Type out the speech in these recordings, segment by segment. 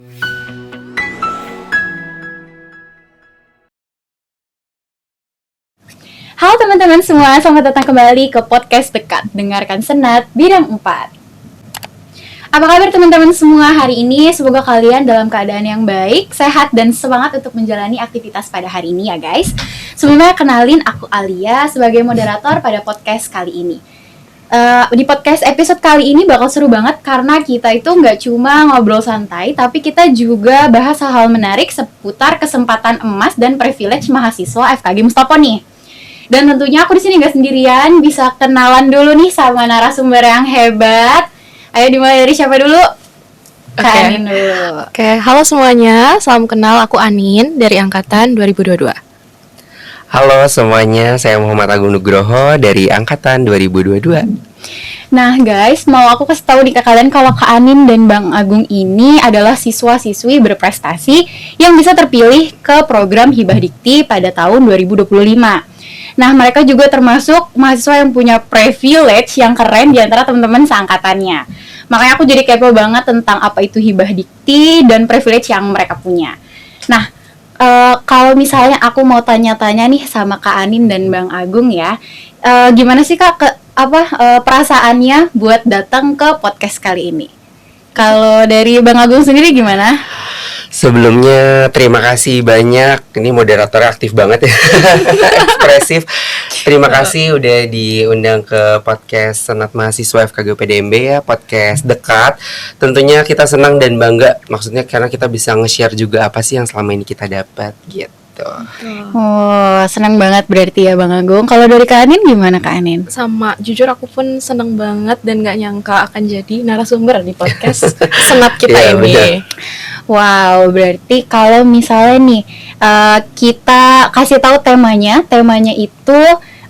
Halo teman-teman semua, selamat datang kembali ke podcast Dekat, dengarkan Senat Bidang 4. Apa kabar teman-teman semua hari ini? Semoga kalian dalam keadaan yang baik, sehat, dan semangat untuk menjalani aktivitas pada hari ini ya guys. Sebelumnya kenalin, aku Alia sebagai moderator pada podcast kali ini. Di podcast episode kali ini bakal seru banget karena kita itu nggak cuma ngobrol santai, tapi kita juga bahas hal-hal menarik seputar kesempatan emas dan privilege mahasiswa FKG Mustopo nih. Dan tentunya aku di sini nggak sendirian, bisa kenalan dulu nih sama narasumber yang hebat. Ayo dimulai dari siapa dulu? Kak Anin dulu. Oke, halo semuanya, salam kenal, aku Anin dari Angkatan 2022. Halo semuanya, saya Muhammad Agung Nugroho dari Angkatan 2022. Nah guys, mau aku kasih tahu nih ke kalian kalau Kak Anin dan Bang Agung ini adalah siswa-siswi berprestasi yang bisa terpilih ke program Hibah Dikti pada tahun 2025. Nah, mereka juga termasuk mahasiswa yang punya privilege yang keren di antara teman-teman seangkatannya. Makanya aku jadi kepo banget tentang apa itu hibah dikti dan privilege yang mereka punya. Nah, kalau misalnya aku mau tanya-tanya nih sama Kak Anin dan Bang Agung ya, gimana sih Kak perasaannya buat datang ke podcast kali ini? Kalau dari Bang Agung sendiri gimana? Sebelumnya terima kasih banyak. Ini moderatornya aktif banget ya. Ekspresif. Terima kasih udah diundang ke podcast Senat Mahasiswa FKG UPDMB ya, podcast Dekat. Tentunya kita senang dan bangga, maksudnya karena kita bisa nge-share juga apa sih yang selama ini kita dapat gitu. Oh, senang banget berarti ya Bang Agung. Kalau dari Kak Anin gimana Kak Anin? Sama, jujur aku pun seneng banget dan gak nyangka akan jadi narasumber di podcast Senat kita ini. Benar. Wow, berarti kalau misalnya nih kita kasih tahu temanya itu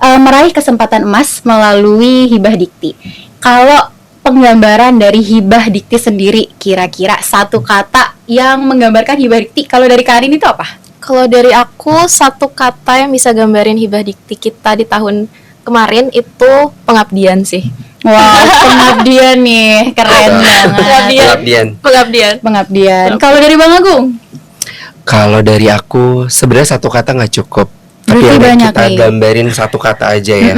meraih kesempatan emas melalui hibah dikti. Kalau penggambaran dari hibah dikti sendiri, kira-kira satu kata yang menggambarkan hibah dikti, kalau dari Kak Anin itu apa? Kalau dari aku, satu kata yang bisa gambarin hibah dikti kita di tahun kemarin itu pengabdian sih. Wow, pengabdian nih, keren banget. Pengabdian. Kalau dari Bang Agung? Kalau dari aku sebenarnya satu kata nggak cukup. Tapi Berarti yang banyak kita nih. gambarin satu kata aja ya.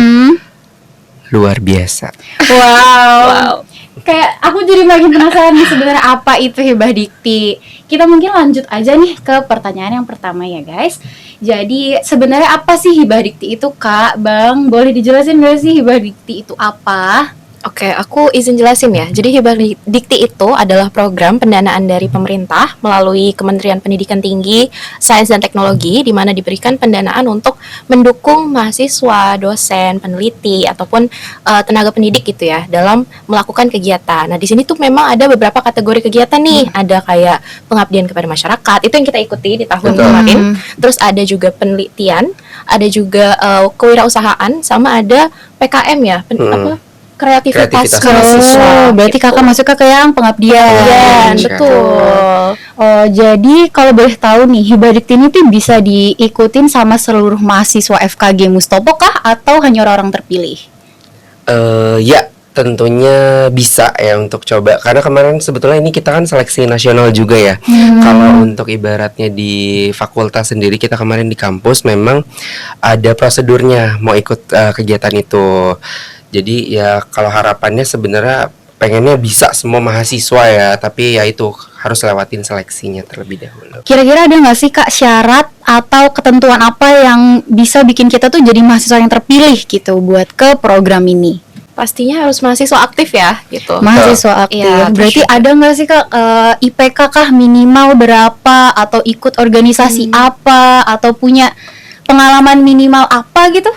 Luar biasa. Wow. Kayak aku jadi makin penasaran nih sebenarnya apa itu hibah dikti. Kita mungkin lanjut aja nih ke pertanyaan yang pertama ya guys. Jadi sebenarnya apa sih hibah dikti itu Kak? Bang, boleh dijelasin gak sih hibah dikti itu apa? Oke, aku izin jelasin ya. Jadi hibah dikti itu adalah program pendanaan dari pemerintah melalui Kementerian Pendidikan Tinggi, Sains dan Teknologi, di mana diberikan pendanaan untuk mendukung mahasiswa, dosen, peneliti ataupun tenaga pendidik gitu ya dalam melakukan kegiatan. Nah, di sini tuh memang ada beberapa kategori kegiatan nih. Ada kayak pengabdian kepada masyarakat, itu yang kita ikuti di tahun kemarin. Terus ada juga penelitian, ada juga kewirausahaan, sama ada PKM ya, kreativitas mahasiswa. Berarti kakak masuk ke yang pengabdian. Betul. Oh, jadi kalau boleh tahu nih, hibah dikti ini tuh bisa diikutin sama seluruh mahasiswa FKG Mustopo kah atau hanya orang-orang terpilih? Ya, tentunya bisa ya untuk coba. Karena kemarin sebetulnya ini kita kan seleksi nasional juga ya. Kalau untuk ibaratnya di fakultas sendiri, kita kemarin di kampus memang ada prosedurnya mau ikut kegiatan itu. Jadi ya kalau harapannya sebenarnya pengennya bisa semua mahasiswa ya, tapi ya itu harus lewatin seleksinya terlebih dahulu. Kira-kira ada nggak sih Kak syarat atau ketentuan apa yang bisa bikin kita tuh jadi mahasiswa yang terpilih gitu buat ke program ini? Pastinya harus mahasiswa aktif ya gitu. Mahasiswa aktif. Iya, Berarti ada nggak sih Kak IPK kah minimal berapa atau ikut organisasi apa atau punya pengalaman minimal apa gitu?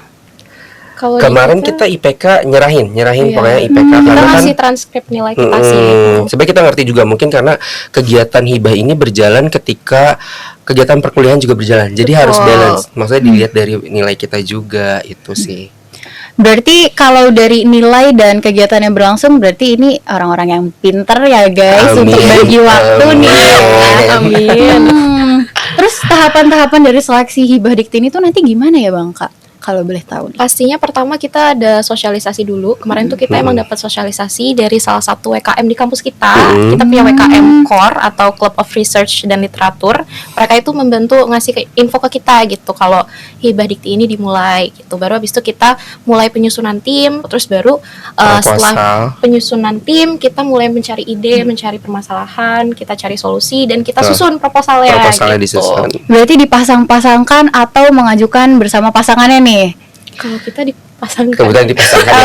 Kalau Kemarin kita IPK nyerahin pokoknya IPK kita karena kan ngasih transkrip nilai kita sih. sebenarnya kita ngerti juga mungkin karena kegiatan hibah ini berjalan ketika kegiatan perkuliahan juga berjalan. Jadi harus balance. Maksudnya dilihat dari nilai kita juga itu sih. Berarti kalau dari nilai dan kegiatan yang berlangsung, berarti ini orang-orang yang pinter ya guys. Amin. Untuk bagi waktu nih. Amin. Terus tahapan-tahapan dari seleksi hibah dikti ini tuh nanti gimana ya Bang Kak? kalau boleh tahu nih? Pastinya pertama kita ada sosialisasi dulu. Kemarin tuh kita emang dapat sosialisasi dari salah satu WKM di kampus kita. Kita punya WKM Core atau Club of Research dan Literatur. Mereka itu membantu ngasih info ke kita gitu kalau Hibah Dikti ini dimulai gitu. Baru habis itu kita mulai penyusunan tim, terus baru setelah penyusunan tim kita mulai mencari ide, mencari permasalahan, kita cari solusi dan kita susun proposalnya gitu. Disusun. Berarti dipasang-pasangkan atau mengajukan bersama pasangannya nih? Kalau kita dipasangkan. Kebetulan dipasangkan.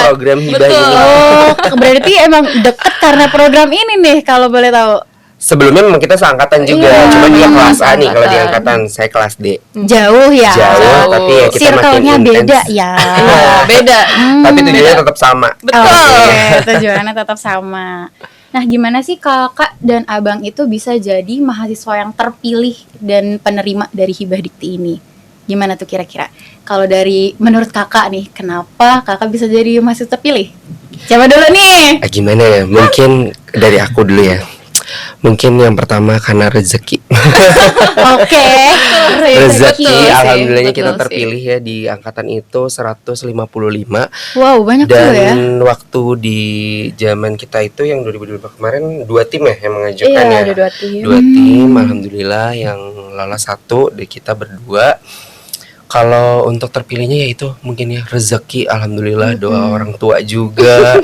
Program Hibah ini. Oh, berarti emang deket karena program ini nih kalau boleh tahu. Sebelumnya memang kita seangkatan juga, cuma dia kelas A nih, kalau di angkatan saya kelas D. Jauh ya. Jauh, tapi ya kita makin circle-nya intens. beda ya. Beda. Tapi tujuannya tetap sama. Betul. Oke, tujuannya tetap sama. Nah, gimana sih kakak dan abang itu bisa jadi mahasiswa yang terpilih dan penerima dari Hibah Dikti ini? Gimana tuh kira-kira? Kalau dari menurut kakak nih, kenapa kakak bisa jadi mahasiswa terpilih? Coba dulu nih. Gimana ya? Mungkin dari aku dulu ya. Mungkin yang pertama karena rezeki. Oke. Rezeki, alhamdulillahnya betul kita sih. terpilih ya di angkatan itu 155. Wow, banyak tuh ya. Dan waktu di zaman kita itu yang 2025 kemarin 2 tim ya yang mengajukan Iya, ya. ada 2 tim. 2 tim, alhamdulillah yang lolos 1 dan kita berdua. Kalau untuk terpilihnya ya itu mungkin ya rezeki, alhamdulillah, doa orang tua juga.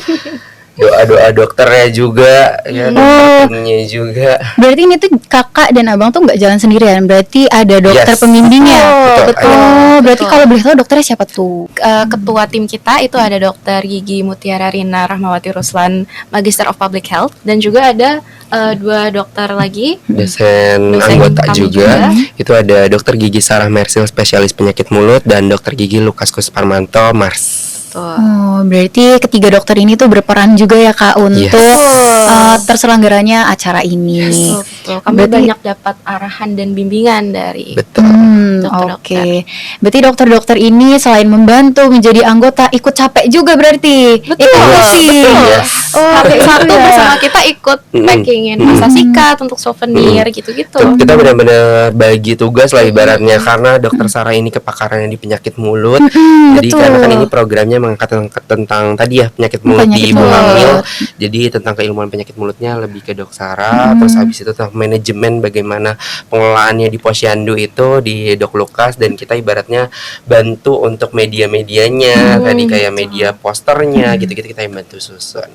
Doa dokternya juga, ya dokternya juga. Berarti ini tuh kakak dan abang tuh nggak jalan sendirian. Berarti ada dokter Yes. pembimbingnya. Betul. Oh, berarti Betul. kalau boleh tahu dokternya siapa tuh? Ketua tim kita itu ada Dokter Gigi Mutiara Rina Rahmawati Ruslan, Magister of Public Health, dan juga ada 2 dokter lagi. Dosen anggota kami juga. Itu ada Dokter Gigi Sarah Mersil, spesialis penyakit mulut, dan Dokter Gigi Lukas Kusparmanto, Mars. Oh, berarti ketiga dokter ini tuh berperan juga ya Kak untuk terselenggaranya acara ini. Betul. Kami Berarti- banyak dapat arahan dan bimbingan dari Betul. Oke. Berarti dokter-dokter ini selain membantu menjadi anggota ikut capek juga berarti. Betul. Ikut ngurusin. Yes. Oh, kayak satu gitu ya. bersama kita ikut packingin masa sikat untuk souvenir gitu-gitu. Kita benar-benar bagi tugas lah ibaratnya, karena Dokter Sarah ini kepakarannya di penyakit mulut. Jadi betul. karena kan ini programnya mengangkat tentang tadi ya penyakit mulut Penyakit di ibu mulut. hamil. Jadi tentang keilmuan penyakit mulutnya lebih ke Dok Sarah. Terus habis itu tentang manajemen bagaimana pengelolaannya di Posyandu itu di Dok Lukas, dan kita ibaratnya bantu untuk media-medianya, tadi kayak media posternya gitu-gitu kita yang bantu susun.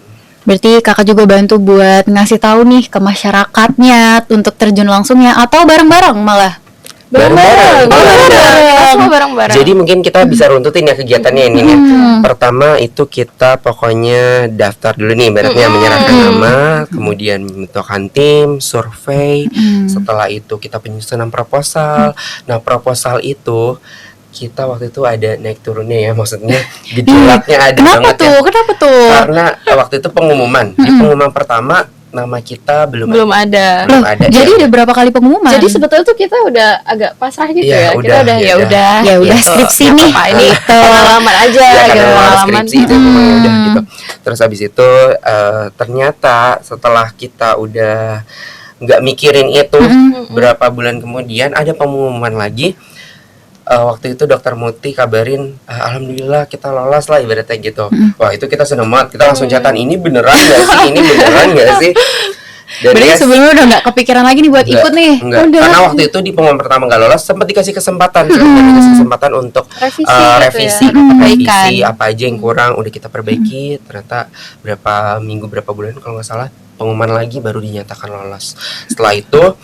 Berarti kakak juga bantu buat ngasih tahu nih ke masyarakatnya untuk terjun langsungnya atau bareng-bareng malah. Bareng-bareng. Kita semua bareng-bareng. Jadi mungkin kita bisa runtutin ya kegiatannya ini ya. Pertama itu kita pokoknya daftar dulu nih, ibaratnya menyerahkan nama, kemudian membentukkan tim, survei. Setelah itu kita penyusunan proposal. Nah, proposal itu kita waktu itu ada naik turunnya ya, maksudnya gejolaknya ada Kenapa banget ya. tuh? Kenapa tuh? Karena waktu itu pengumuman. Di pengumuman pertama nama kita belum ada. Loh, ada. jadi ya. udah berapa kali pengumuman? Jadi sebetulnya tuh kita udah agak pasrah gitu Ya, ya. Kita udah, udah ya ya udah. ya udah gitu. skripsi Nggak nih. apa-apa, ini pengalaman aja Ya, gitu, karena mau pengalaman. skripsi itu memang udah gitu. Terus habis itu ternyata setelah kita udah nggak mikirin itu, berapa bulan kemudian ada pengumuman lagi. Waktu itu Dokter Muti kabarin, alhamdulillah kita lolos lah ibaratnya gitu. Wah, itu kita seneng banget. Kita langsung catatan, ini beneran nggak sih? Ini beneran nggak sih? Dan Berarti dia sebelumnya udah nggak kepikiran lagi nih buat ikut nih. Enggak. Udah. Karena waktu itu di pengumuman pertama nggak lolos, sempat dikasih kesempatan, untuk Revisi gitu revisi, ya, perbaikan. revisi apa aja yang kurang, udah kita perbaiki. Ternyata berapa minggu, berapa bulan kalau nggak salah, pengumuman lagi baru dinyatakan lolos. Setelah itu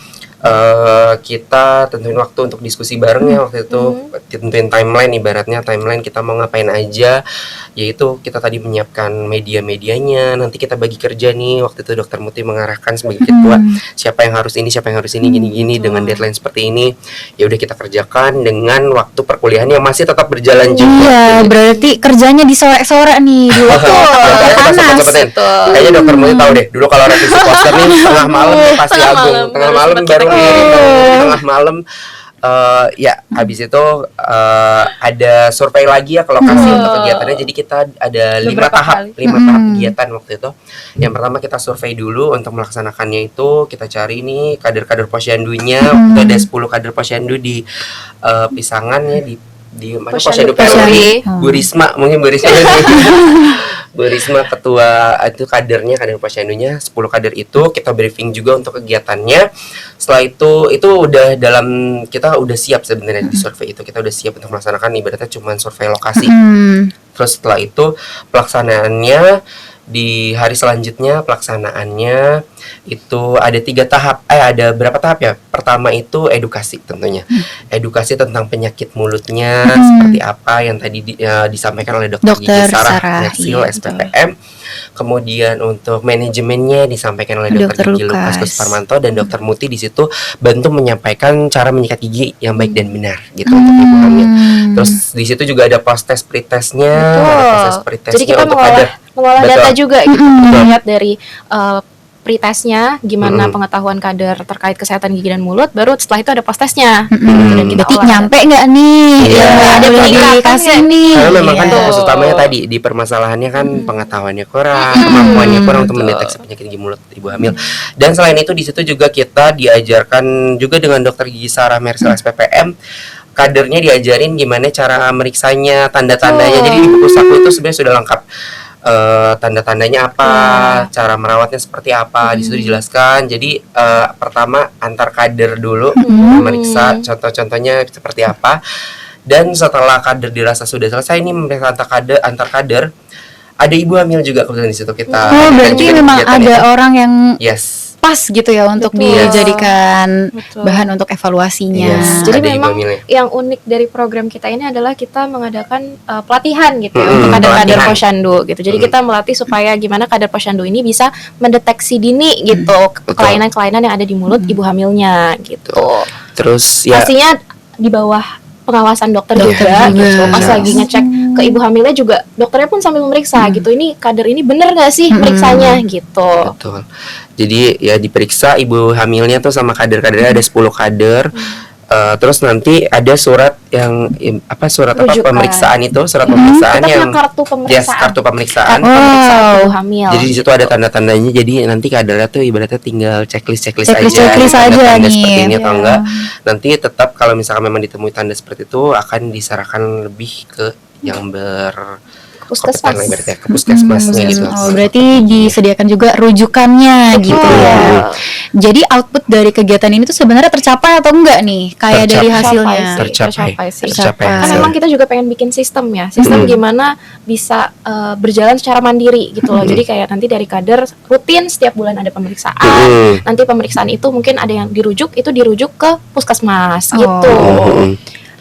kita tentuin waktu untuk diskusi bareng ya waktu itu, tentuin timeline, ibaratnya timeline kita mau ngapain aja, yaitu kita tadi menyiapkan media-medianya, nanti kita bagi kerja nih. Waktu itu Dokter Muti mengarahkan sebagai ketua, siapa yang harus ini, siapa yang harus ini, gini-gini dengan deadline seperti ini. Ya udah kita kerjakan dengan waktu perkuliahan yang masih tetap berjalan juga. Iya, berarti kerjanya di sore-sore nih, di waktu panas. Kayaknya Dokter Muti tahu deh, dulu kalau revisi poster nih tengah malam pasti Tengah Agung, malam, tengah baru malam sempat baru kita ngirim, tengah malam. Ya habis itu ada survei lagi ya ke lokasi untuk kegiatannya. Jadi kita ada 5 Beberapa tahap, kali. 5 tahap kegiatan waktu itu. Yang pertama kita survei dulu untuk melaksanakannya itu, kita cari nih kader-kader posyandunya. Itu ada 10 kader posyandu di Pisangan ya, di di mana Posyandu Posyandu Polri. Polri. Bu Risma, mungkin Bu Risma. Bu Risma ketua itu kader posyandunya 10 kader itu kita briefing juga untuk kegiatannya. Setelah itu udah kita udah siap sebenarnya di survei itu, kita udah siap untuk melaksanakan ibaratnya cuman survei lokasi. Terus setelah itu pelaksanaannya di hari selanjutnya pelaksanaannya itu ada 3 tahap, ada berapa tahap ya? Pertama itu edukasi tentunya, edukasi tentang penyakit mulutnya seperti apa yang tadi disampaikan oleh Dokter Gigi Sarah Mersil iya, SPPM. Kemudian untuk manajemennya disampaikan oleh Dokter Gigi Lukas Kusparmanto dan Dokter Muti di situ bantu menyampaikan cara menyikat gigi yang baik dan benar gitu untuk ibu hamil. Terus di situ juga ada post test pretestnya, Jadi kita mengolah data juga gitu, melihat dari pretestnya gimana pengetahuan kader terkait kesehatan gigi dan mulut, baru setelah itu ada post testnya. Dan kita Berarti nyampe nggak nih? Iya. Ada peningkatan dikasih nggak? nih. Karena memang kan Iya. fokus utamanya tadi di permasalahannya kan pengetahuannya kurang, kemampuannya kurang untuk mendeteksi penyakit gigi mulut ibu hamil. Dan selain itu di situ juga kita diajarkan juga dengan Dokter Gigi Sarah Mersil SPPM, kadernya diajarin gimana cara meriksanya, tanda-tandanya. Jadi di buku saku itu sebenarnya sudah lengkap. Tanda-tandanya apa, cara merawatnya seperti apa, di situ dijelaskan. Jadi pertama antar kader dulu memeriksa contoh-contohnya seperti apa. Dan setelah kader dirasa sudah selesai ini memeriksa antar kader, ada ibu hamil juga kebetulan di situ kita. Oh, berarti juga memang kegiatan ada itu. orang yang Yes. pas gitu ya untuk Betul. dijadikan Betul. bahan untuk evaluasinya. Yes. Jadi Ada ibu memang hamilnya. yang unik dari program kita ini adalah kita mengadakan pelatihan gitu ya untuk Mm-mm, kader-kader pelatihan. posyandu gitu. Jadi kita melatih supaya gimana kader posyandu ini bisa mendeteksi dini gitu kelainan-kelainan yang ada di mulut ibu hamilnya gitu. Terus ya Pastinya di bawah pengawasan dokter Dokter juga juga. gitu. Pas Yes. lagi ngecek ke ibu hamilnya juga dokternya pun sambil memeriksa gitu. Ini kader ini bener gak sih meriksanya gitu. betul. Jadi ya diperiksa ibu hamilnya tuh sama kader-kadernya ada 10 kader. Terus nanti ada surat Rujukan. pemeriksaan itu, surat pemeriksaan Kita yang punya kartu pemeriksaan. yes, kartu pemeriksaan. Pemeriksaan Wow. ibu hamil. Jadi di situ ada tanda-tandanya. Jadi nanti kadernya tuh ibaratnya tinggal checklist aja. Checklist aja Tanda-tanda nih. seperti ini atau Iya. enggak. Nanti tetap kalau misalkan memang ditemui tanda seperti itu akan diserahkan lebih ke yang Puskesmas. berkompetensi ibaratnya ke puskesmasnya gitu. Oh, berarti disediakan juga rujukannya gitu ya. Jadi output dari kegiatan ini tuh sebenarnya tercapai atau enggak nih? Kayak dari hasilnya. Tercapai sih. Tercapai Kan hasil. memang kita juga pengen bikin sistem ya, sistem gimana bisa berjalan secara mandiri gitu loh. Jadi kayak nanti dari kader rutin setiap bulan ada pemeriksaan. Nanti pemeriksaan itu mungkin ada yang dirujuk ke puskesmas gitu.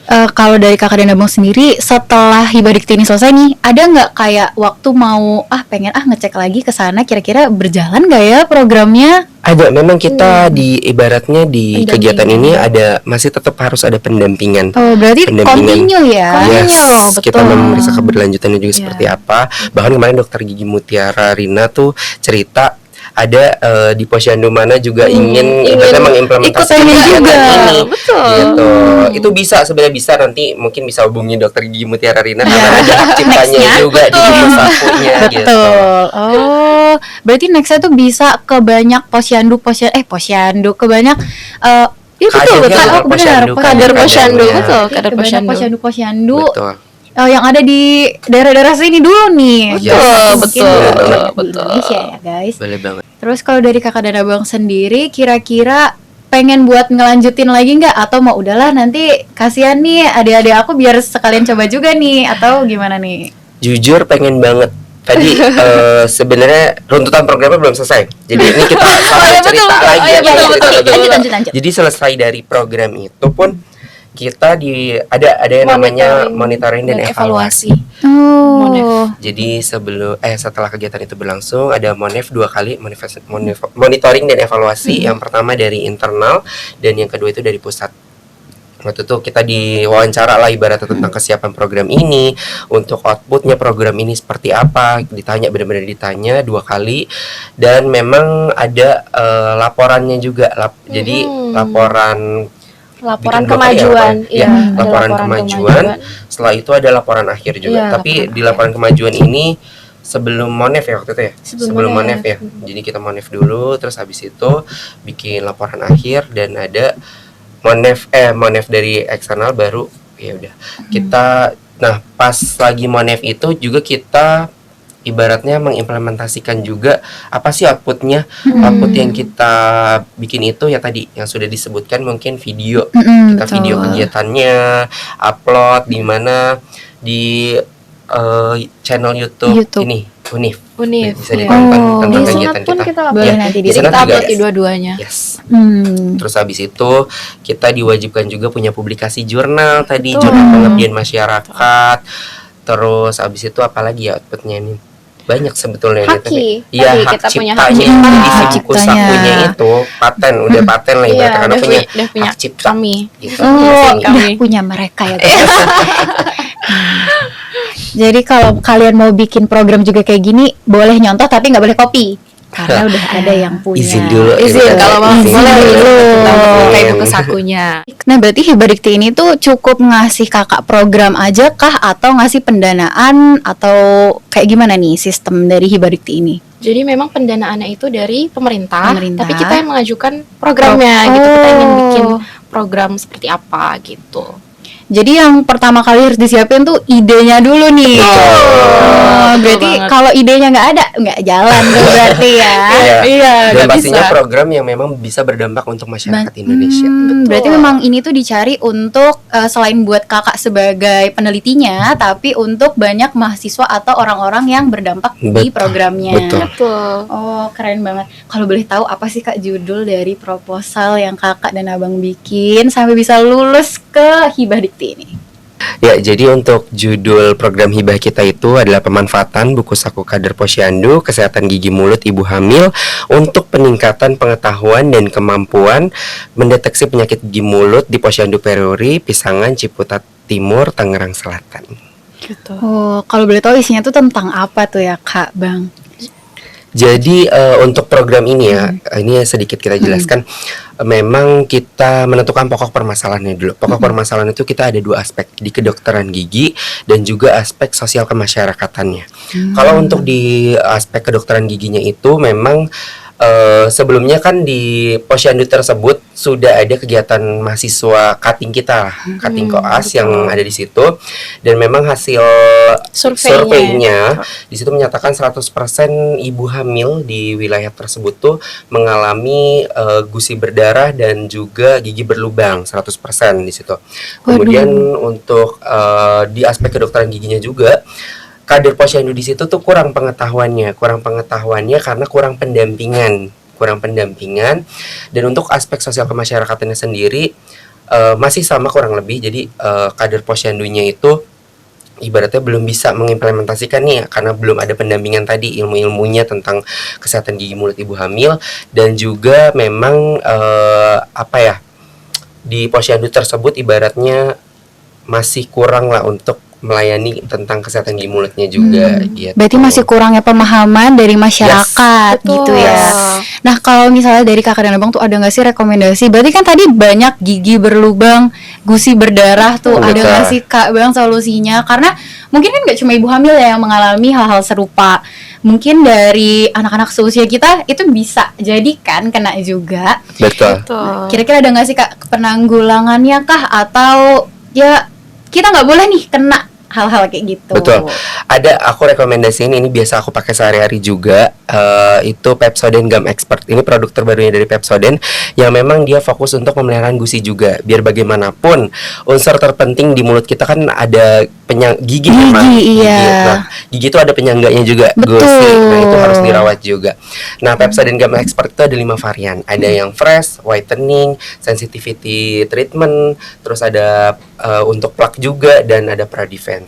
Kalau dari Kakak dan Abang sendiri setelah Hibah Dikti ini selesai nih, ada nggak kayak waktu mau pengen ngecek lagi ke sana, kira-kira berjalan nggak ya programnya? Ada, memang kita di ibaratnya di Pendampingan. kegiatan ini ada masih tetap harus ada pendampingan. Oh, berarti continue ya? Yes, betul. kita memeriksa keberlanjutannya juga seperti apa. Bahkan kemarin Dokter Gigi Mutiara Rina tuh cerita ada di posyandu mana juga ingin ibaratnya mengimplementasikan ikut juga. ini. Betul. Gitu. Itu sebenarnya bisa nanti mungkin bisa hubungi Dokter Gigi Mutiara Rina karena ada hak ciptanya juga di buku sakunya gitu. Betul. Oh, berarti nextnya tuh bisa ke banyak posyandu ke banyak iya betul Kadernya betul. juga Oh, benar. posyandu, Kader posyandu, kadernya. betul, Berarti kader ke banyak posyandu. posyandu Betul. yang ada di daerah-daerah sini dulu nih. Betul, Mungkin betul, banyak di betul. Indonesia ya, guys. Boleh banget. Terus kalau dari Kakak dan Abang sendiri, kira-kira pengen buat ngelanjutin lagi nggak? Atau mau udahlah nanti kasihan nih adik-adik aku biar sekalian coba juga nih? Atau gimana nih? Jujur pengen banget. Tadi sebenarnya runtutan programnya belum selesai. Jadi ini kita cerita lagi. Lanjut. Jadi selesai dari program itu pun kita ada yang namanya monitoring dan evaluasi. Oh. Jadi setelah kegiatan itu berlangsung ada Monef 2 kali, monitoring dan evaluasi. Yang pertama dari internal dan yang kedua itu dari pusat. Waktu itu kita diwawancara lah ibaratnya tentang kesiapan program ini, untuk outputnya program ini seperti apa, benar-benar ditanya 2 kali. Dan memang ada laporannya juga, jadi laporan kemajuan, ada laporan kemajuan. Setelah itu ada laporan akhir juga. Iya, Tapi laporan di laporan kemajuan ini sebelum Monef ya waktu itu ya. Sebelum Monef ya. Jadi kita Monef dulu, terus habis itu bikin laporan akhir dan ada Monef dari eksternal baru ya udah. Kita nah pas lagi Monef itu juga kita ibaratnya mengimplementasikan juga apa sih outputnya. Output yang kita bikin itu ya tadi yang sudah disebutkan, mungkin video. Kita betul. video kegiatannya, upload di mana di channel YouTube ini Unif. Bisa ditonton tentang Di kegiatan Senat pun kita Boleh upload. nanti Di Jadi Senat kita juga upload di dua-duanya. Yes. Hmm. Terus habis itu kita diwajibkan juga punya publikasi jurnal tadi, Betul. jurnal pengabdian masyarakat. Terus habis itu apalagi ya outputnya ini? Banyak sebetulnya ini Haki. Iya, Tadi hak kita punya hak ciptanya cipta. itu isi Hak buku ciptanya. sakunya itu paten, udah paten lah Iya, ibaratnya karena punya udah punya hak cipta kami. gitu. Oh, Mesin udah kami. punya mereka ya guys. Jadi kalau kalian mau bikin program juga kayak gini, boleh nyontoh tapi nggak boleh copy. Karena udah ada yang punya. Izin dulu. Izin kalau mau Izin boleh dulu. kita pakai Izin. buku sakunya. Nah, berarti Hibadikti ini tuh cukup ngasih kakak program aja kah atau ngasih pendanaan atau kayak gimana nih sistem dari Hibadikti ini? Jadi memang pendanaannya itu dari pemerintah, Pemerintah. tapi kita yang mengajukan programnya gitu. Kita ingin bikin program seperti apa gitu. Jadi yang pertama kali harus disiapin tuh idenya dulu nih. Betul. Berarti banget. kalau idenya nggak ada, nggak jalan tuh berarti ya. Iya, Dan nggak pastinya bisa. program yang memang bisa berdampak untuk masyarakat Indonesia. Betul. Berarti memang ini tuh dicari untuk selain buat kakak sebagai penelitinya, tapi untuk banyak mahasiswa atau orang-orang yang berdampak di Betul, programnya. betul. Betul. Oh, keren banget. Kalau boleh tahu apa sih Kak judul dari proposal yang Kakak dan Abang bikin sampai bisa lulus ke Hibah Dikti ini? Ya, jadi untuk judul program hibah kita itu adalah pemanfaatan buku saku kader Posyandu Kesehatan Gigi Mulut Ibu Hamil untuk peningkatan pengetahuan dan kemampuan mendeteksi penyakit gigi mulut di Posyandu Peruri, Pisangan, Ciputat Timur, Tangerang Selatan. Gitu. Oh, kalau boleh tahu isinya tuh tentang apa tuh ya Kak, Bang? Jadi untuk program ini ya, ini sedikit kita jelaskan. Memang kita menentukan pokok permasalahannya dulu. Pokok permasalahan itu kita ada dua aspek, di kedokteran gigi dan juga aspek sosial kemasyarakatannya. Kalau untuk di aspek kedokteran giginya itu memang sebelumnya kan di Posyandu tersebut sudah ada kegiatan mahasiswa cutting kita lah, cutting koas yang ada di situ, dan memang hasil surveinya di situ menyatakan 100% ibu hamil di wilayah tersebut tuh mengalami gusi berdarah dan juga gigi berlubang 100% di situ. Kemudian untuk di aspek kedokteran giginya juga kader Posyandu di situ tuh kurang pengetahuannya karena kurang pendampingan. Dan untuk aspek sosial kemasyarakatannya sendiri masih sama kurang lebih. Jadi kader Posyandunya itu ibaratnya belum bisa mengimplementasikan nih karena belum ada pendampingan tadi ilmu-ilmunya tentang kesehatan gigi mulut ibu hamil, dan juga memang di Posyandu tersebut ibaratnya masih kurang lah untuk melayani tentang kesehatan gigi mulutnya juga gitu. Berarti masih kurangnya pemahaman dari masyarakat gitu ya. Nah, kalau misalnya dari Kakak dan Abang tuh ada nggak sih rekomendasi? Berarti kan tadi banyak gigi berlubang, gusi berdarah tuh, ada nggak sih Kak Bang solusinya? Karena mungkin kan nggak cuma ibu hamil ya yang mengalami hal-hal serupa. Mungkin dari anak-anak seusia kita itu bisa jadi kan kena juga. Betul. Kira-kira ada nggak sih Kak penanggulangannya kah, atau ya kita nggak boleh nih kena hal-hal kayak gitu? Betul. Ada, aku rekomendasiin ini biasa aku pakai sehari-hari juga, itu Pepsodent Gum Expert. Ini produk terbarunya dari Pepsodent yang memang dia fokus untuk pemeliharaan gusi juga. Biar bagaimanapun unsur terpenting di mulut kita kan ada gigi memang. Iya. Nah, gigi itu ada penyangganya juga, Betul. gusi. Nah, itu harus dirawat juga. Nah, Pepsodent Gum Expert itu ada 5 varian. Ada yang fresh, whitening, sensitivity treatment, terus ada untuk plaque juga, dan ada pra-defense.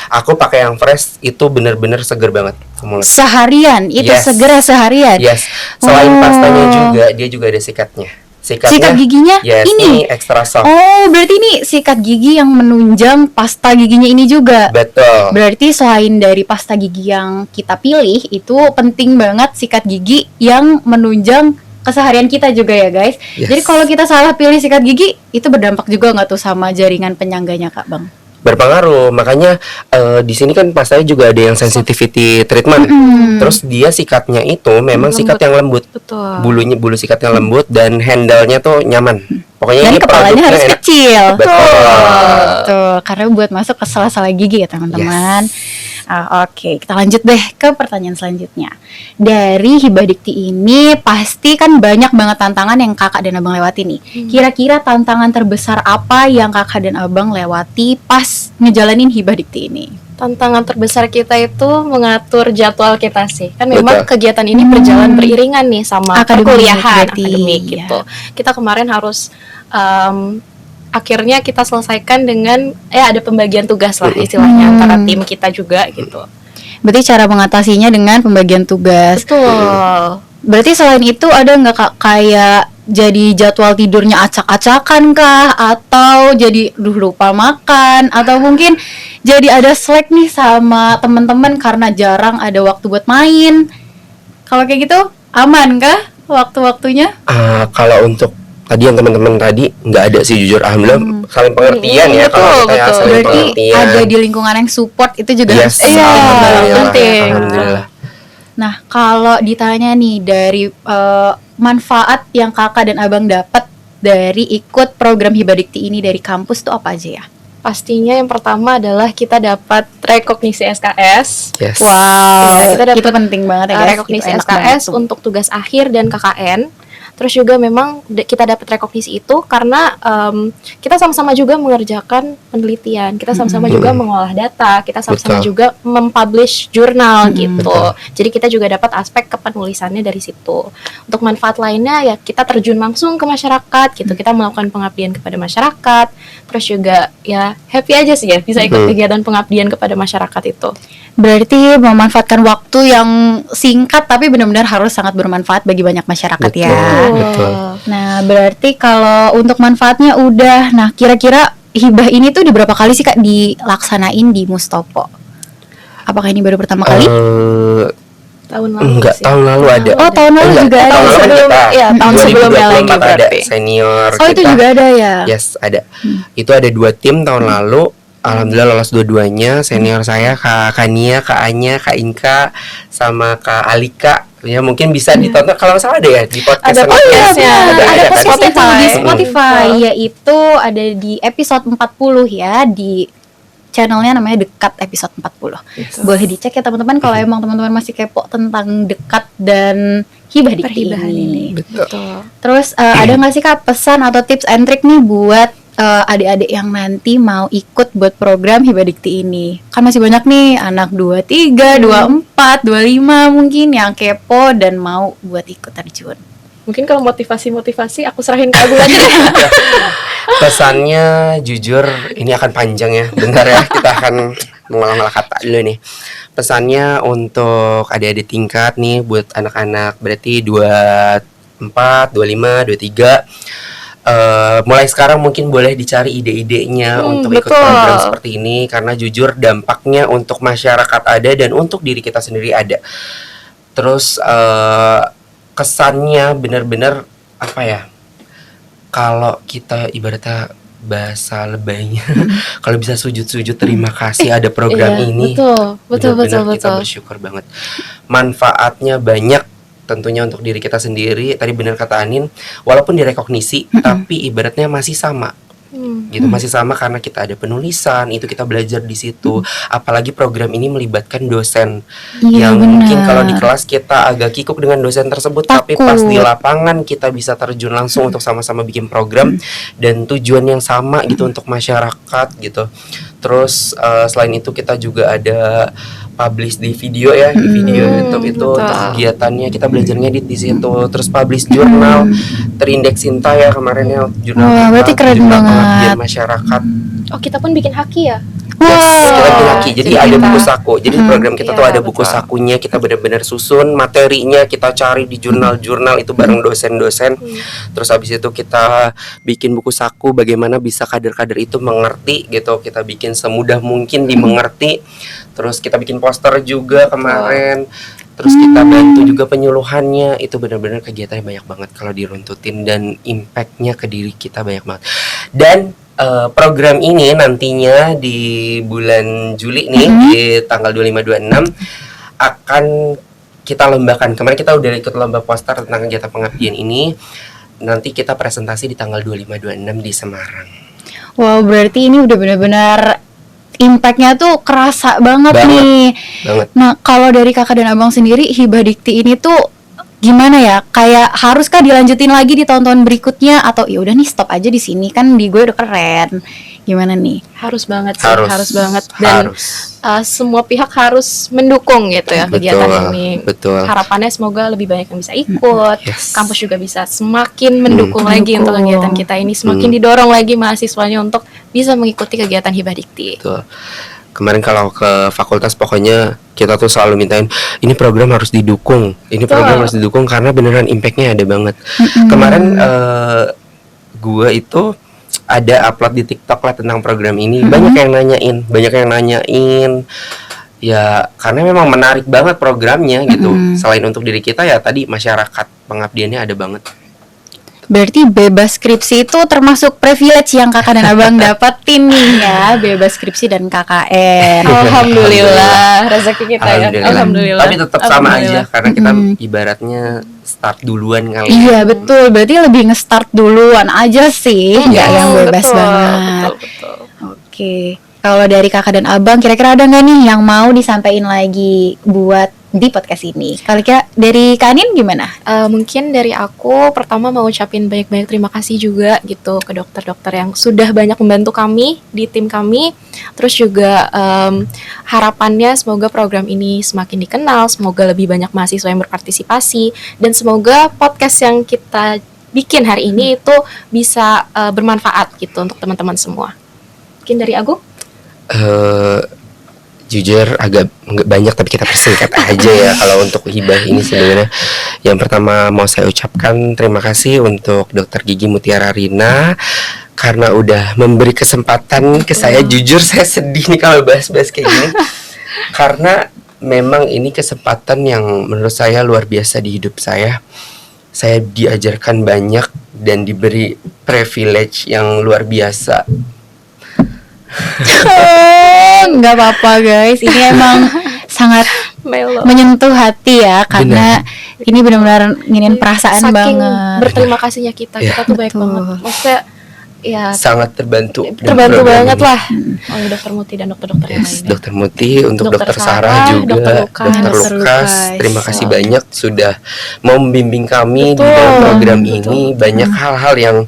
Aku pakai yang fresh, itu bener-bener seger banget mulut. Seharian itu Yes. segera seharian. Yes, selain pastanya juga, dia juga ada sikatnya. Sikat giginya yes, ini. extra soft. Oh, berarti ini sikat gigi yang menunjang pasta giginya ini juga. Betul. Berarti selain dari pasta gigi yang kita pilih, itu penting banget sikat gigi yang menunjang keseharian kita juga ya guys. Yes. Jadi kalau kita salah pilih sikat gigi, itu berdampak juga nggak tuh sama jaringan penyangganya Kak Bang? Berpengaruh, makanya di sini kan pastanya juga ada yang sensitivity treatment. Terus dia sikatnya itu memang sikat yang lembut. Betul. Bulu sikatnya lembut dan handle-nya tuh nyaman. Pokoknya Dan ini kepalanya produknya harus enak. kecil. Betul. Tuh, karena buat masuk ke sela-sela gigi ya teman-teman. Oke, kita lanjut deh ke pertanyaan selanjutnya. Dari Hibah Dikti ini pasti kan banyak banget tantangan yang kakak dan abang lewati nih. Kira-kira tantangan terbesar apa yang kakak dan abang lewati pas ngejalanin Hibah Dikti ini? Tantangan terbesar kita itu mengatur jadwal kita sih. Kan memang Betul. kegiatan ini berjalan beriringan nih sama Akademik, perkuliahan berarti, akademik ya. gitu. Kita kemarin harus akhirnya kita selesaikan dengan ada pembagian tugas lah istilahnya antara tim kita juga gitu. Berarti cara mengatasinya dengan pembagian tugas. Betul. Berarti selain itu ada nggak kak kayak jadi jadwal tidurnya acak-acakan kah? Atau jadi lupa makan? Atau mungkin jadi ada slack nih sama teman-teman karena jarang ada waktu buat main? Kalau kayak gitu aman kah waktu-waktunya? Kalau untuk tadi yang teman-teman tadi nggak ada sih jujur, alhamdulillah saling pengertian ya. Betul, Kalau kita ya betul. saling Berarti pengertian. ada di lingkungan yang support itu juga Yes, harus alhamdulillah, penting. alhamdulillah. Nah, kalau ditanya nih dari manfaat yang kakak dan abang dapat dari ikut program Hibah Dikti ini dari kampus tuh apa aja ya? Pastinya yang pertama adalah kita dapat rekognisi SKS. Yes. Wow, Kita dapat itu penting banget ya guys. rekognisi Itu enak SKS banget tuh. untuk tugas akhir dan KKN. Terus juga memang kita dapat rekognisi itu karena kita sama-sama juga mengerjakan penelitian, kita sama-sama juga mengolah data, kita sama-sama Betul. juga mempublish jurnal gitu. Betul. Jadi kita juga dapat aspek kepenulisannya dari situ. Untuk manfaat lainnya ya kita terjun langsung ke masyarakat gitu, kita melakukan pengabdian kepada masyarakat. Terus juga ya happy aja sih ya bisa ikut kegiatan pengabdian kepada masyarakat itu. Berarti memanfaatkan waktu yang singkat tapi benar-benar harus sangat bermanfaat bagi banyak masyarakat Betul. ya. Betul. Nah, berarti kalau untuk manfaatnya udah. Nah, kira-kira hibah ini tuh di berapa kali sih Kak dilaksanain di Mustopo? Apakah ini baru pertama kali? Tahun lalu Enggak, sih. tahun lalu ada. Oh, tahun lalu Enggak, juga ada. tahun lalu kan Sebelum- kita iya, tahun 2024 sebelumnya lagi ada berarti. senior Oh, itu kita. juga ada ya. Yes, ada. Itu ada 2 tim tahun lalu. Alhamdulillah lolos dua-duanya. Senior saya Kak Kania, Kak Anya, Kak Inka, sama Kak Alika. Ya mungkin bisa ditonton kalau nggak salah ada ya di podcast. Ada sama- podcastnya. Ada kan? podcast itu di Spotify, Hmm. yaitu ada di episode 40 ya, di channelnya namanya Dekat episode 40. Boleh dicek ya teman-teman kalau emang teman-teman masih kepo tentang Dekat dan Hibah Dikti Perhibahan ini. Betul. Terus ada nggak sih Kak pesan atau tips and trick nih buat adik-adik yang nanti mau ikut buat program Hibah Dikti ini? Kan masih banyak nih anak 23, 24, 25 mungkin yang kepo dan mau buat ikut terjun. Mungkin kalau motivasi aku serahin ke Agung aja deh. Pesannya jujur ini akan panjang ya. Bentar ya, kita akan mengolah-olah kata dulu nih. Pesannya untuk adik-adik tingkat nih buat anak-anak berarti 24, 25, 23. Mulai sekarang mungkin boleh dicari ide-idenya untuk ikut betul. program seperti ini karena jujur dampaknya untuk masyarakat ada dan untuk diri kita sendiri ada. Terus kesannya benar-benar apa ya? Kalau kita ibaratnya bahasa lebaynya, kalau bisa sujud-sujud terima kasih ada program Iya, ini. betul, Benar-benar kita betul. bersyukur banget. Manfaatnya banyak tentunya untuk diri kita sendiri. Tadi benar kata Anin, walaupun direkognisi, tapi ibaratnya masih sama. Gitu, masih sama karena kita ada penulisan, itu kita belajar di situ. Apalagi program ini melibatkan dosen Iya, yang mungkin benar. kalau di kelas kita agak kikuk dengan dosen tersebut, tapi Takut. pas di lapangan kita bisa terjun langsung untuk sama-sama bikin program dan tujuan yang sama gitu untuk masyarakat gitu. Terus selain itu kita juga ada publish di video ya, di video YouTube itu betul. untuk kegiatannya kita belajar ngedit di situ. Terus publish jurnal terindeks Sinta ya kemarin ya, jurnal Wah, kita, berarti keren jurnal banget. pengabdian masyarakat. Oh, kita pun bikin haki ya. Kita bikin lagi. Jadi jadi ada kita- buku saku. Jadi program kita tuh Iya, ada buku betul. sakunya, kita benar-benar susun materinya, kita cari di jurnal-jurnal itu bareng dosen-dosen. Terus habis itu kita bikin buku saku bagaimana bisa kader-kader itu mengerti gitu. Kita bikin semudah mungkin dimengerti. Terus kita bikin poster juga kemarin. Terus kita bantu juga penyuluhannya. Itu benar-benar kegiatannya banyak banget kalau diruntutin dan impactnya ke diri kita banyak banget. Dan program ini nantinya di bulan Juli nih di tanggal 25-26 akan kita lombakan. Kemarin kita udah ikut lomba poster tentang kegiatan pengabdian ini. nanti kita presentasi di tanggal 25-26 di Semarang. Wow, berarti ini udah benar-benar impact-nya tuh kerasa banget nih. Banget. Nah, kalau dari kakak dan abang sendiri, Hibah Dikti ini tuh gimana ya? Kayak haruskah dilanjutin lagi di tahun-tahun berikutnya atau ya udah nih stop aja di sini, kan di gue udah keren. Gimana nih? Harus banget sih, Harus. harus banget, dan Harus. semua pihak harus mendukung gitu ya kegiatan ini. Betul. Harapannya semoga lebih banyak yang bisa ikut, Yes. kampus juga bisa semakin mendukung lagi untuk Mendukung. kegiatan kita ini, semakin didorong lagi mahasiswanya untuk bisa mengikuti kegiatan Hibah Dikti. Betul. Kemarin kalau ke fakultas pokoknya kita tuh selalu mintain ini program harus didukung, ini program harus didukung karena beneran impactnya ada banget. Kemarin gue itu ada upload di TikTok lah tentang program ini, banyak yang nanyain. Ya karena memang menarik banget programnya gitu. Selain untuk diri kita ya tadi masyarakat pengabdiannya ada banget. Berarti bebas skripsi itu termasuk privilege yang kakak dan abang dapetin nih ya, bebas skripsi dan KKN. Alhamdulillah, rezeki kita ya. Alhamdulillah. Tapi tetap sama aja Alhamdulillah. karena kita ibaratnya start duluan kali. Iya betul, berarti lebih nge-start duluan aja sih, nggak yang bebas betul, banget. Betul. Oke, kalau dari kakak dan abang, kira-kira ada nggak nih yang mau disampaikan lagi buat di podcast ini? Kalau kira dari Kanin gimana? Mungkin dari aku pertama mau ucapin banyak-banyak terima kasih juga gitu ke dokter-dokter yang sudah banyak membantu kami di tim kami. Terus juga harapannya semoga program ini semakin dikenal, semoga lebih banyak mahasiswa yang berpartisipasi, dan semoga podcast yang kita bikin hari ini itu bisa bermanfaat gitu untuk teman-teman semua. Mungkin dari Agung? Jujur agak nggak banyak tapi kita persingkat aja ya kalau untuk hibah ini sebenarnya. Yang pertama mau saya ucapkan terima kasih untuk Dr. Gigi Mutiara Rina karena udah memberi kesempatan ke saya. Jujur saya sedih nih kalau bahas-bahas kayak gini karena memang ini kesempatan yang menurut saya luar biasa di hidup saya. Saya diajarkan banyak dan diberi privilege yang luar biasa. Nggak apa-apa guys, ini emang sangat Melo. menyentuh hati ya, karena ini benar-benar nginin perasaan Saking banget. berterima kasihnya kita tuh banyak Betul. banget. Maksudnya ya Sangat terbantu terbantu dengan program banget ini. lah oleh Dokter Muti dan dokter-dokter yang Yes, lainnya. Dokter Muti, untuk Dokter Dokter Sarah, Sarah juga, Dokter Lukas. Dokter Dokter Lukas. Lukas. Terima kasih banyak sudah mau membimbing kami di Betul, dalam program betul. ini. Banyak hal-hal yang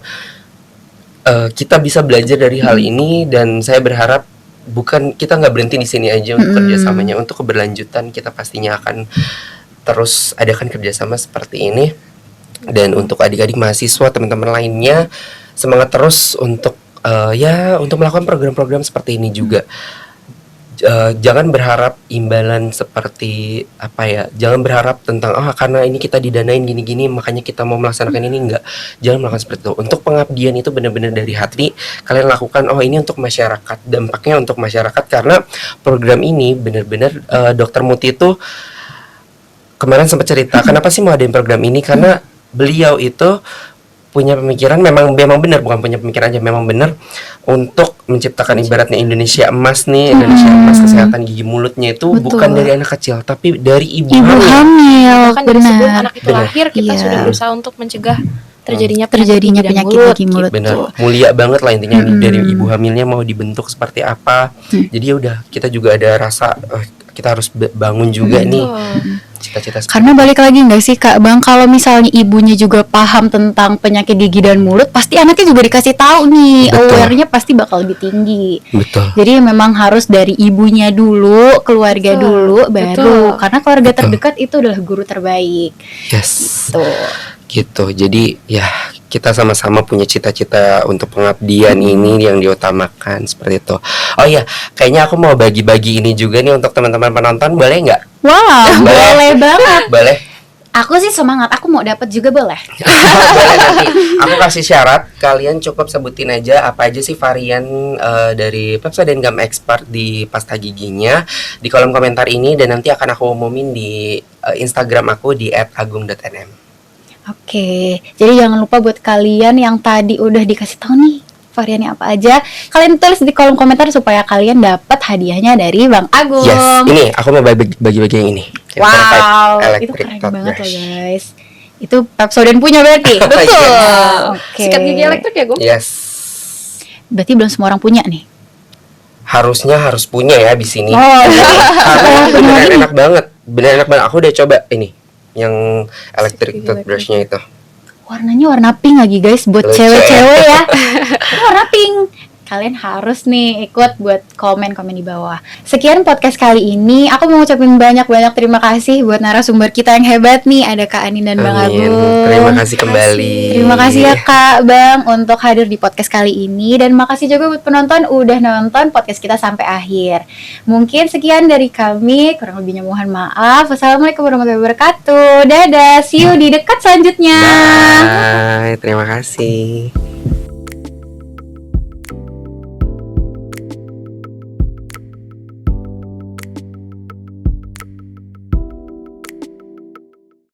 kita bisa belajar dari hal ini, dan saya berharap bukan kita nggak berhenti di sini aja untuk kerjasamanya, untuk keberlanjutan kita pastinya akan terus adakan kerjasama seperti ini. Dan untuk adik-adik mahasiswa, teman-teman lainnya, semangat terus untuk untuk melakukan program-program seperti ini juga. Jangan berharap imbalan seperti apa ya, jangan berharap tentang karena ini kita didanain gini-gini makanya kita mau melaksanakan ini. Enggak, jangan melakukan seperti itu. Untuk pengabdian itu benar-benar dari hati kalian lakukan. Ini untuk masyarakat, dampaknya untuk masyarakat, karena program ini benar-benar Dokter Muti itu kemarin sempat cerita kenapa sih mau adain program ini, karena beliau itu punya pemikiran, memang benar, bukan punya pemikiran aja, memang benar untuk menciptakan ibaratnya Indonesia emas nih, Indonesia emas kesehatan gigi mulutnya itu Betul. bukan dari anak kecil tapi dari ibu Ibu hamil. hamil, Bahkan dari sebelum benar. anak itu lahir kita Iya. sudah berusaha untuk mencegah terjadinya Terjadinya gigi dan penyakit gigi mulut. Benar, Betul. mulia banget lah intinya. Dari ibu hamilnya mau dibentuk seperti apa. Jadi ya udah, kita juga ada rasa kita harus bangun juga nih cita-cita seperti Karena balik lagi nggak sih Kak Bang, kalau misalnya ibunya juga paham tentang penyakit gigi dan mulut, pasti anaknya juga dikasih tahu nih, Betul. aware-nya pasti bakal lebih tinggi. Betul. Jadi memang harus dari ibunya dulu, keluarga Betul. dulu, baru. Betul. Karena keluarga Betul. terdekat itu adalah guru terbaik. Yes. Tuh. Gitu. Jadi ya kita sama-sama punya cita-cita untuk pengabdian ini yang diutamakan seperti itu. Oh iya, kayaknya aku mau bagi-bagi ini juga nih untuk teman-teman penonton, boleh nggak? Wow, boleh banget. Boleh. Aku sih semangat, aku mau dapat juga boleh. Boleh, nanti aku kasih syarat, kalian cukup sebutin aja apa aja sih varian dari Pepsodent Gum Expert di pasta giginya di kolom komentar ini, dan nanti akan aku umumin di Instagram aku di @agung.nm. Oke, jadi jangan lupa buat kalian yang tadi udah dikasih tahu nih variannya apa aja, kalian tulis di kolom komentar supaya kalian dapat hadiahnya dari Bang Agung. Yes, ini aku mau bagi-bagi yang ini. Yang Wow, Perfect itu Electric keren Tote banget Brush. loh guys. Itu Pepsodent punya berarti. Betul. Oke. Sikat gigi elektrik ya, Gum? Yes. Berarti belum semua orang punya nih. Harusnya harus punya ya di sini. Oh, Karena punya beneran lagi. enak banget. Beneran enak banget. Aku udah coba ini yang electric Gigi toothbrushnya itu. Warnanya warna pink lagi guys, buat Lucu cewek-cewek ya. Ini warna pink. Kalian harus nih ikut buat komen-komen di bawah. Sekian podcast kali ini. Aku mau ngucapin banyak-banyak terima kasih buat narasumber kita yang hebat nih. Ada Kak Anin dan Bang Amin. Agung. Terima kasih kembali. Terima kasih ya Kak, Bang, untuk hadir di podcast kali ini. Dan makasih juga buat penonton udah nonton podcast kita sampai akhir. Mungkin sekian dari kami. Kurang lebihnya mohon maaf. Wassalamualaikum warahmatullahi wabarakatuh. Dadah, see you di dekat selanjutnya. Bye. Terima kasih.